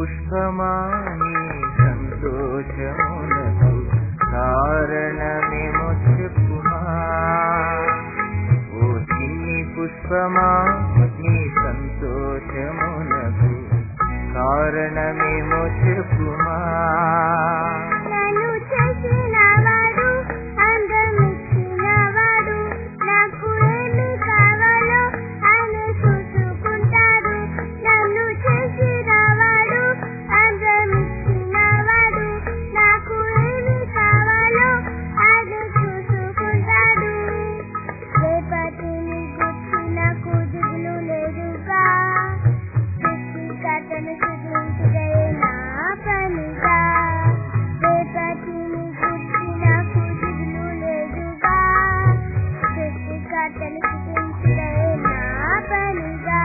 పుష్పమా నీ సంతోషమునకు కారణమేమో చెప్పుమా. ఓ చిన్ని పుష్పమా నీ సంతోషమునకు కారణమేమో చెప్పుమా. నన్ను చేసినవాడు, అందమిచ్చినవాడు, నాకు ఏమి కావాలో ఆయన చూసుకుంటాడు. నన్ను చేసినవాడు, అందమిచ్చినవాడు, నాకు ఏమి కావాలో ఆయన చూసుకుంటాడు. రేపటిని గుర్చి నాకు దిగులు లేదుగా, సృష్టికర్తను స్తుతించుటే నా పనిగా. రేపటిని గుర్చి నాకు దిగులు లేదుగా, సృష్టికర్తను స్తుతించుటే నా పనిగా.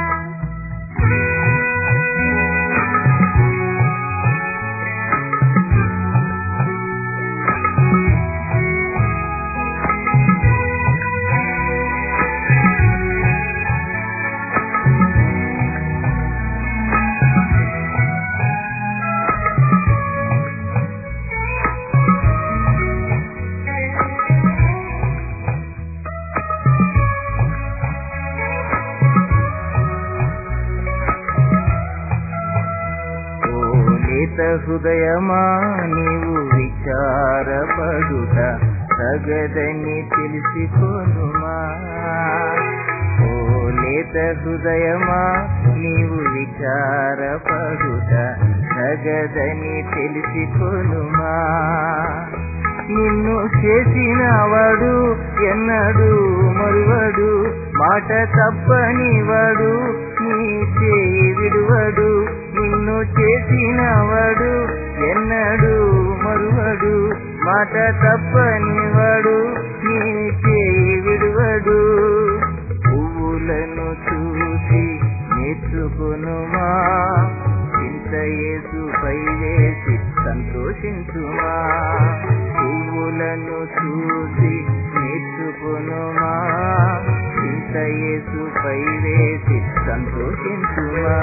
లేత హృదయమా నీవు విచారపడుట తగదని తెలుసుకొనుమా. ఓ లేత హృదయమా నీవు విచారపడుట తగదని తెలుసుకొనుమా. నిన్ను చేసినవాడు ఎన్నడు మరువడు, మాట తప్పనివాడు నీ చేయి విడువడు. నిన్ను చేసినవాడు ఎన్నడు మరువడు, మాట తప్పనివాడు నీ చేయి విడువడు. పువ్వులను చూసి నేర్చుకొనుమా, చింత యేసుపై వేసి సంతోషించుమా. పువ్వులను చూసి నేర్చుకొనుమా, చింత యేసుపై వేసి సంతోషించుమా.